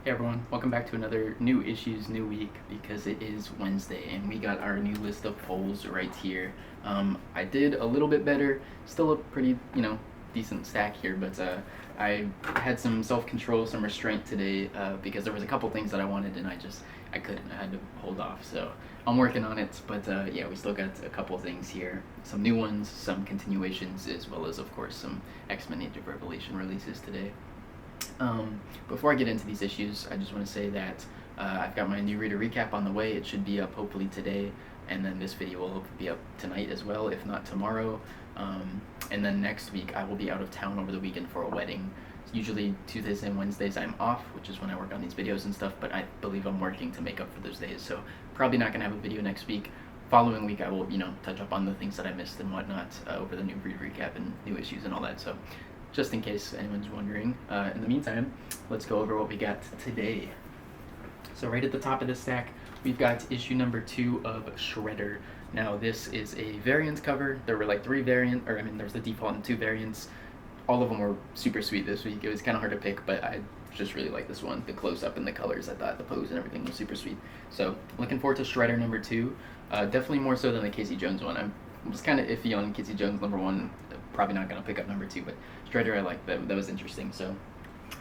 Hey everyone, welcome back to another new issues, new week, because it is Wednesday and we got our new list of polls right here. I did a little bit better, still a pretty, decent stack here, but I had some self-control, some restraint today because there was a couple things that I wanted and I couldn't, I had to hold off, so I'm working on it, but yeah, we still got a couple things here, some new ones, some continuations, as well as, of course, some X-Men Age of Revelation releases today. Before I get into these issues, I just want to say that I've got my new reader recap on the way. It should be up hopefully today, and then this video will hopefully be up tonight as well, if not tomorrow. And then next week I will be out of town over the weekend for a wedding. Usually Tuesdays and Wednesdays I'm off, which is when I work on these videos and stuff, but I believe I'm working to make up for those days, so probably not going to have a video next week. Following week I will, touch up on the things that I missed and whatnot over the new reader recap and new issues and all that, so just in case anyone's wondering. In the meantime, let's go over what we got today. So right at the top of this stack, we've got issue number 2 of Shredder. Now this is a variant cover. There were like 3 variants, there was the default and 2 variants. All of them were super sweet this week. It was kind of hard to pick, but I just really like this one. The close-up and the colors, I thought the pose and everything was super sweet. So looking forward to Shredder number 2. Definitely more so than the Casey Jones one. I was kind of iffy on Casey Jones number 1. Probably not going to pick up number 2, but Shredder I like. That was interesting. So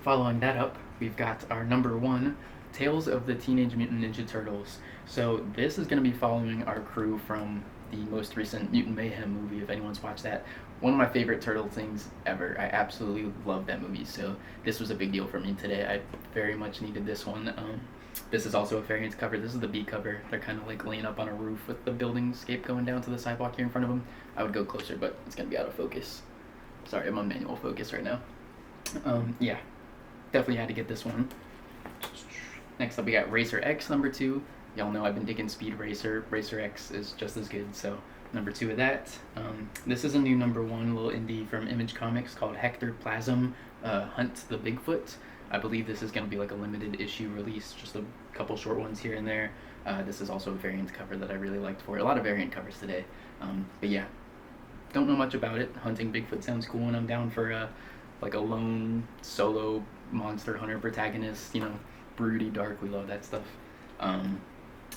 following that up, we've got our number 1, Tales of the Teenage Mutant Ninja Turtles. So this is going to be following our crew from the most recent Mutant Mayhem movie, if anyone's watched that. One of my favorite turtle things ever. I absolutely love that movie, so this was a big deal for me today. I very much needed this one. This is also a variant cover. This is the B cover. They're kind of like laying up on a roof with the building scape going down to the sidewalk here in front of them. I would go closer, but it's going to be out of focus. Sorry, I'm on manual focus right now. Yeah, definitely had to get this one. Next up, we got Racer X number 2. Y'all know I've been digging Speed Racer. Racer X is just as good, so number 2 of that. This is a new number 1 little indie from Image Comics called Hector, Plasm, Hunt the Bigfoot. I believe this is going to be like a limited issue release, just a couple short ones here and there. This is also a variant cover that I really liked for it. A lot of variant covers today. But yeah, don't know much about it. Hunting Bigfoot sounds cool, and I'm down for like a lone solo monster hunter protagonist, broody, dark. We love that stuff.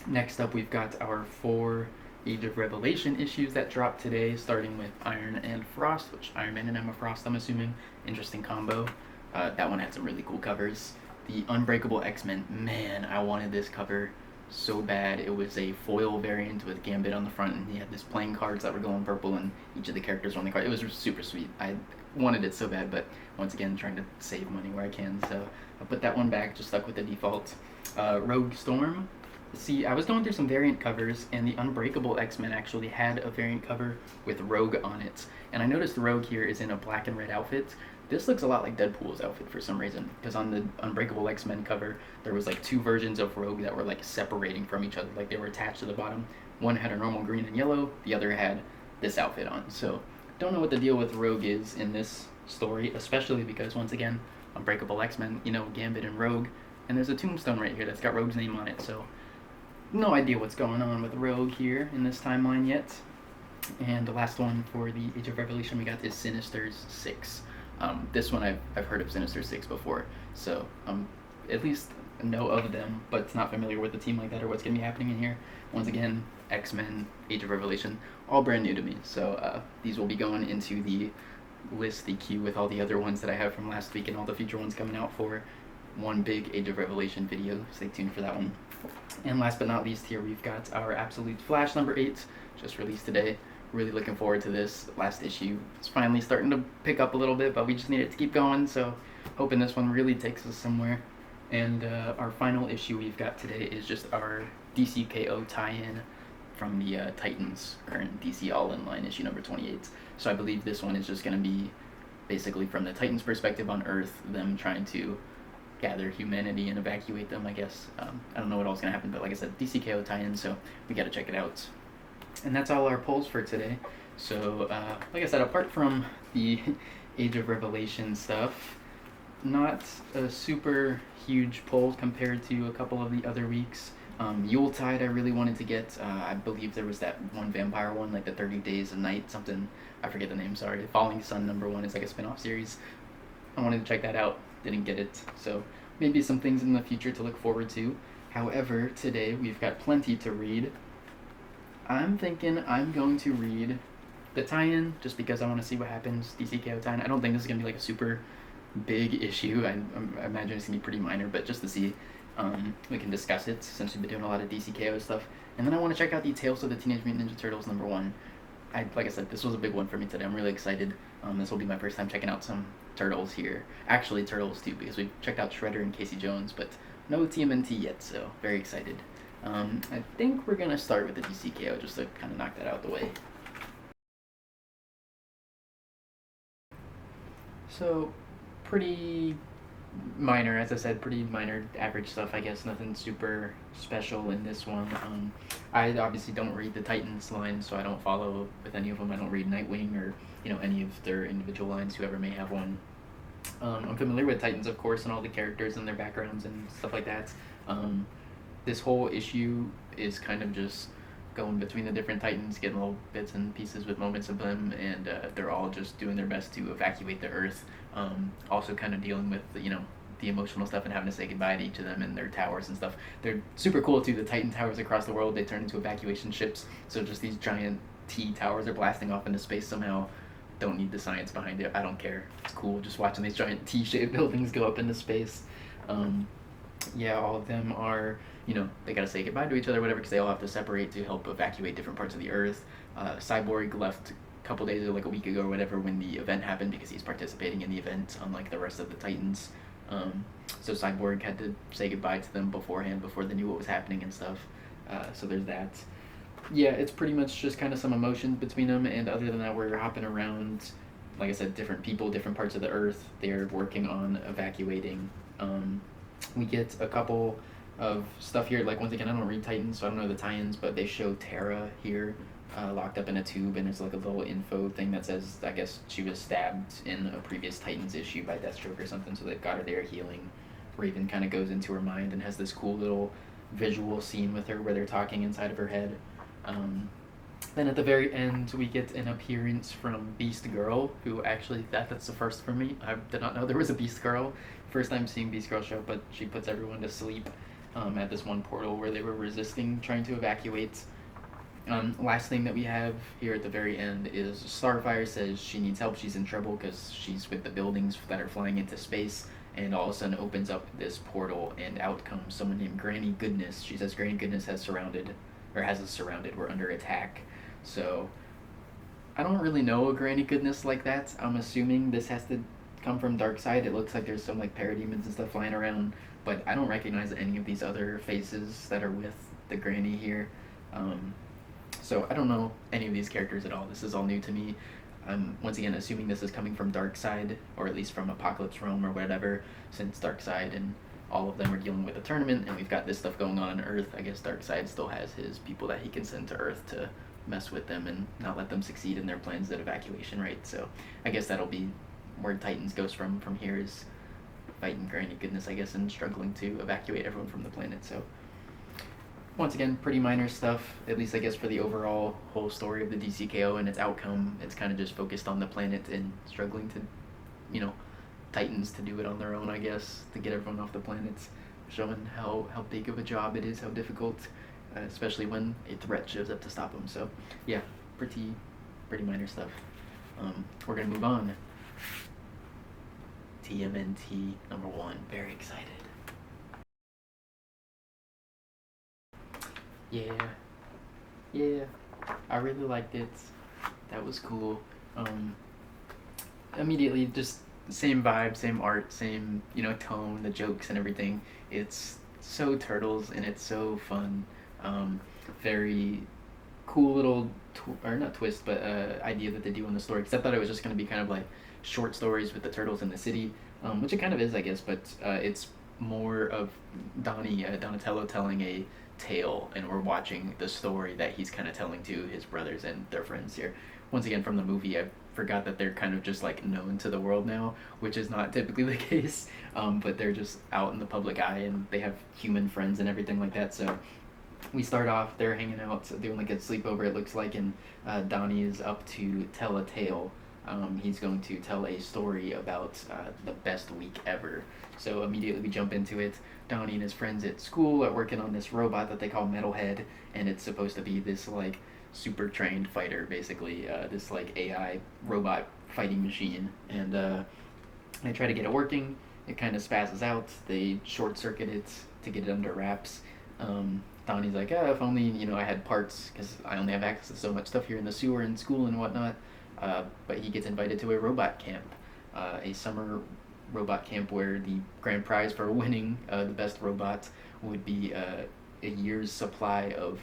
Next up, we've got our 4 Age of Revelation issues that dropped today, starting with Iron and Frost, which Iron Man and Emma Frost, I'm assuming. Interesting combo. That one had some really cool covers. The Unbreakable X-Men, man, I wanted this cover so bad. It was a foil variant with Gambit on the front, and he had these playing cards that were going purple, and each of the characters were on the card. It was super sweet. I wanted it so bad, but once again, trying to save money where I can, so I put that one back, just stuck with the default. Rogue Storm. See, I was going through some variant covers, and the Unbreakable X-Men actually had a variant cover with Rogue on it, and I noticed Rogue here is in a black and red outfit. This looks a lot like Deadpool's outfit for some reason, because on the Unbreakable X-Men cover, there was like 2 versions of Rogue that were like separating from each other, like they were attached to the bottom. One had a normal green and yellow, the other had this outfit on. So don't know what the deal with Rogue is in this story, especially because, once again, Unbreakable X-Men, Gambit and Rogue, and there's a tombstone right here that's got Rogue's name on it, so no idea what's going on with Rogue here in this timeline yet. And the last one for the Age of Revelation we got is Sinister Six. This one I've heard of Sinister Six before, so at least know of them, but not familiar with a team like that or what's going to be happening in here. Once again, X-Men, Age of Revelation, all brand new to me, so these will be going into the list, the queue, with all the other ones that I have from last week and all the future ones coming out for one big Age of Revelation video. Stay tuned for that one. And last but not least, here we've got our Absolute Flash number 8, just released today. Really looking forward to this. Last issue is finally starting to pick up a little bit, but we just need it to keep going, so hoping this one really takes us somewhere. And our final issue we've got today is just our DCKO tie-in from the Titans current DC All-In line, issue number 28. So I believe this one is just going to be basically from the Titans' perspective on Earth, them trying to gather humanity and evacuate them, I guess. I don't know what all's going to happen, but like I said, DCKO tie-in, so we got to check it out. And that's all our polls for today. So, like I said, apart from the Age of Revelation stuff, not a super huge poll compared to a couple of the other weeks. Yuletide I really wanted to get. I believe there was that one vampire one, like the 30 Days of Night, something, I forget the name, sorry. Falling Sun number 1 is like a spin-off series. I wanted to check that out, didn't get it, so maybe some things in the future to look forward to. However, today we've got plenty to read. I'm thinking I'm going to read the tie-in just because I want to see what happens. DCKO tie-in. I don't think this is going to be like a super big issue. I imagine it's going to be pretty minor, but just to see, we can discuss it since we've been doing a lot of DCKO stuff. And then I want to check out the Tales of the Teenage Mutant Ninja Turtles #1. Like I said, this was a big one for me today. I'm really excited. This will be my first time checking out some Turtles here. Actually, Turtles too, because we've checked out Shredder and Casey Jones, but no TMNT yet, so very excited. I think we're going to start with the DCKO just to kind of knock that out of the way. So, pretty minor, as I said, pretty minor, average stuff, I guess. Nothing super special in this one. I obviously don't read the Titans line, so I don't follow with any of them. I don't read Nightwing or, any of their individual lines, whoever may have one. I'm familiar with Titans, of course, and all the characters and their backgrounds and stuff like that. This whole issue is kind of just going between the different Titans, getting little bits and pieces with moments of them, and they're all just doing their best to evacuate the Earth. Also kind of dealing with, the emotional stuff and having to say goodbye to each of them and their towers and stuff. They're super cool too. The Titan towers across the world, they turn into evacuation ships. So just these giant T towers are blasting off into space somehow. Don't need the science behind it. I don't care. It's cool just watching these giant T-shaped buildings go up into space. All of them are, they gotta say goodbye to each other, whatever, because they all have to separate to help evacuate different parts of the Earth. Cyborg left a couple days or like a week ago or whatever when the event happened because he's participating in the event, unlike the rest of the Titans. So Cyborg had to say goodbye to them beforehand, before they knew what was happening and stuff. So there's that. Yeah, it's pretty much just kind of some emotions between them, and other than that, we're hopping around, like I said, different people, different parts of the Earth. They're working on evacuating. We get a couple of stuff here. Like, once again, I don't read Titans, so I don't know the tie-ins, but they show Terra here, locked up in a tube, and there's like a little info thing that says, I guess, she was stabbed in a previous Titans issue by Deathstroke or something, so they've got her there healing. Raven kind of goes into her mind and has this cool little visual scene with her where they're talking inside of her head. Then at the very end, we get an appearance from Beast Girl, who actually, that's the first for me. I did not know there was a Beast Girl. First time seeing Beast Girl show, but she puts everyone to sleep at this one portal where they were resisting, trying to evacuate. Last thing that we have here at the very end is Starfire says she needs help. She's in trouble because she's with the buildings that are flying into space, and all of a sudden opens up this portal, and out comes someone named Granny Goodness. She says Granny Goodness has us surrounded. We're under attack. So I don't really know a Granny Goodness like that. I'm assuming this has to come from Darkseid. It looks like there's some like parademons and stuff flying around, but I don't recognize any of these other faces that are with the Granny here. So I don't know any of these characters at all. This is all new to me. I'm once again assuming this is coming from Darkseid, or at least from Apocalypse Realm or whatever, since Darkseid and all of them are dealing with a tournament, and we've got this stuff going on Earth. I guess Darkseid still has his people that he can send to Earth to mess with them and not let them succeed in their plans at evacuation, right? So I guess that'll be where Titans goes from here, is fighting Granny Goodness, I guess, and struggling to evacuate everyone from the planet. So once again, pretty minor stuff, at least I guess for the overall whole story of the DCKO and its outcome. It's kind of just focused on the planet and struggling to, Titans to do it on their own, I guess, to get everyone off the planet, showing how big of a job it is, how difficult, especially when a threat shows up to stop them. So yeah, pretty minor stuff. We're gonna move on. TMNT #1, very excited. Yeah, I really liked it. That was cool. Immediately, just same vibe, same art, same, tone, the jokes and everything. It's so Turtles, and it's so fun. Very cool little, or not twist, but idea that they do on the story. Because I thought it was just going to be kind of like short stories with the Turtles in the city, which it kind of is, I guess, but it's more of Donatello telling a tale, and we're watching the story that he's kind of telling to his brothers and their friends here. Once again, from the movie, I forgot that they're kind of just like known to the world now, which is not typically the case, but they're just out in the public eye, and they have human friends and everything like that. So we start off, they're hanging out, doing like a sleepover, it looks like, and Donnie is up to tell a tale He's going to tell a story about the best week ever. So immediately we jump into it. Donnie and his friends at school are working on this robot that they call Metalhead, and it's supposed to be this like super trained fighter, basically, this like AI robot fighting machine. And they try to get it working. It kind of spazzes out. They short circuit it to get it under wraps. Donnie's like, if only, I had parts, because I only have access to so much stuff here in the sewer and school and whatnot. But he gets invited to a robot camp, a summer robot camp where the grand prize for winning the best robot would be a year's supply of,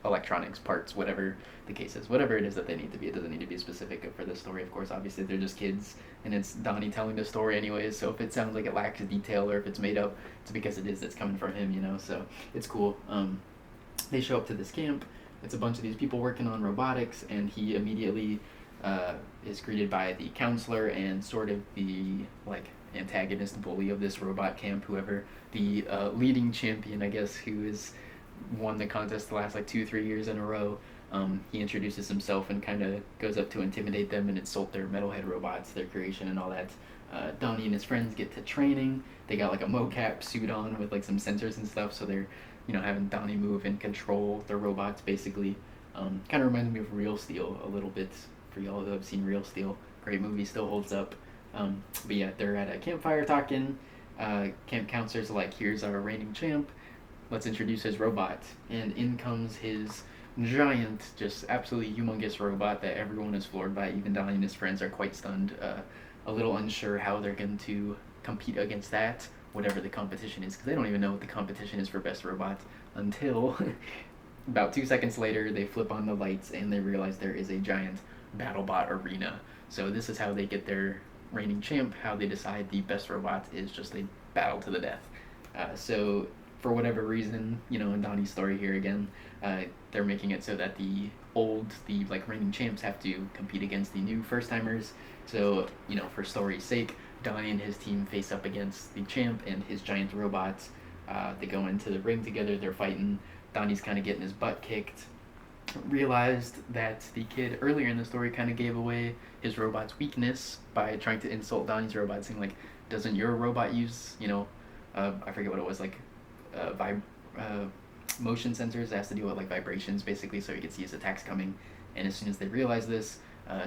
electronics, parts, whatever the case is, whatever it is that they need to be. It doesn't need to be specific for the story, of course. Obviously, they're just kids, and it's Donnie telling the story anyways, so if it sounds like it lacks detail or if it's made up, it's because it is. It's coming from him, so it's cool. They show up to this camp. It's a bunch of these people working on robotics, and he immediately is greeted by the counselor and sort of the, like, antagonist bully of this robot camp, whoever, the leading champion, I guess, who has won the contest the last, 2-3 years in a row. He introduces himself and kind of goes up to intimidate them and insult their Metalhead robots, their creation and all that. Donnie and his friends get to training. They got, a mocap suit on with, some sensors and stuff, so they're, having Donnie move and control the robots, basically. Kind of reminds me of Real Steel a little bit, for y'all who have seen Real Steel. Great movie, still holds up. But yeah, they're at a campfire talking. Camp counselors are like, here's our reigning champ. Let's introduce his robot. And in comes his giant, just absolutely humongous robot that everyone is floored by. Even Donnie and his friends are quite stunned, a little unsure how they're going to compete against that, whatever the competition is, because they don't even know what the competition is for best robot until about 2 seconds later they flip on the lights and they realize there is a giant BattleBot arena. So this is how they get their reigning champ, how they decide the best robot is just a battle to the death. So for whatever reason, in Donnie's story here again, they're making it so that the reigning champs have to compete against the new first-timers. So, for story's sake, Donnie and his team face up against the champ and his giant robots. They go into the ring together, they're fighting. Donnie's kind of getting his butt kicked. Realized that the kid earlier in the story kind of gave away his robot's weakness by trying to insult Donnie's robot, saying, doesn't your robot use, I forget what it was, motion sensors that has to deal with vibrations, basically, so he could see his attacks coming. And as soon as they realized this,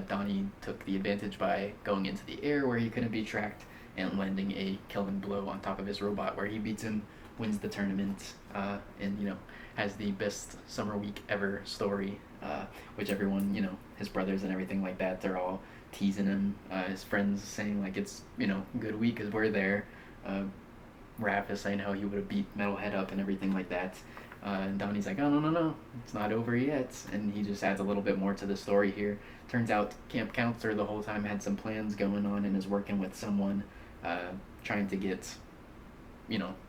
Donnie took the advantage by going into the air where he couldn't be tracked and landing a killing blow on top of his robot where he beats him, wins the tournament, and has the best summer week ever story, which everyone, his brothers and everything like that, they're all teasing him. His friends saying it's good week because we're there. Raph is saying how he would have beat Metalhead up and everything like that. And Donnie's like, oh, no, it's not over yet. And he just adds a little bit more to the story here. Turns out camp counselor the whole time had some plans going on and is working with someone trying to get,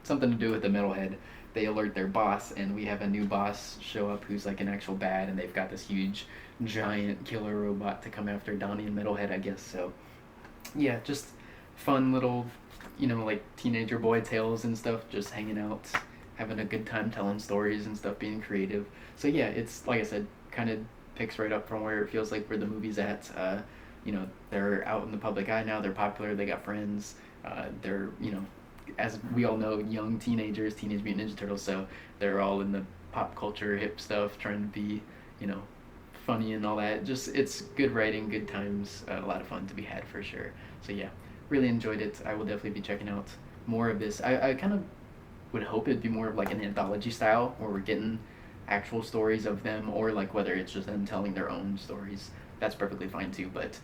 something to do with the Metalhead. They alert their boss, and we have a new boss show up who's an actual bad, and they've got this huge, giant killer robot to come after Donnie and Metalhead, I guess. So, yeah, just fun little, teenager boy tales and stuff, just hanging out, having a good time telling stories and stuff, being creative. So yeah, it's, like I said, kind of picks right up from where it feels like where the movie's at. They're out in the public eye now, they're popular, they got friends, they're, as we all know, young teenagers, Teenage Mutant Ninja Turtles, so they're all in the pop culture, hip stuff, trying to be, funny and all that. Just, it's good writing, good times, a lot of fun to be had for sure. So yeah, really enjoyed it. I will definitely be checking out more of this. I kind of would hope it'd be more of an anthology style where we're getting actual stories of them, or whether it's just them telling their own stories. That's perfectly fine too, but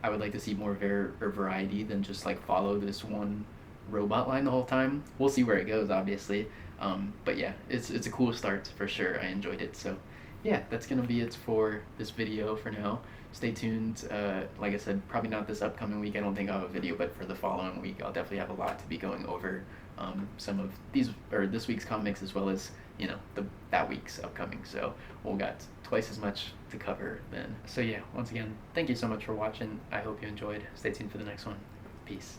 I would like to see more variety than just follow this one robot line the whole time. We'll see where it goes, obviously. But yeah, it's a cool start for sure. I enjoyed it. So yeah, that's gonna be it for this video for now. Stay tuned. Like I said, probably not this upcoming week, I don't think I'll have a video, but for the following week I'll definitely have a lot to be going over, some of these, or this week's comics, as well as that week's upcoming. So we'll got twice as much to cover then. So yeah, once again, thank you so much for watching. I hope you enjoyed. Stay tuned for the next one. Peace.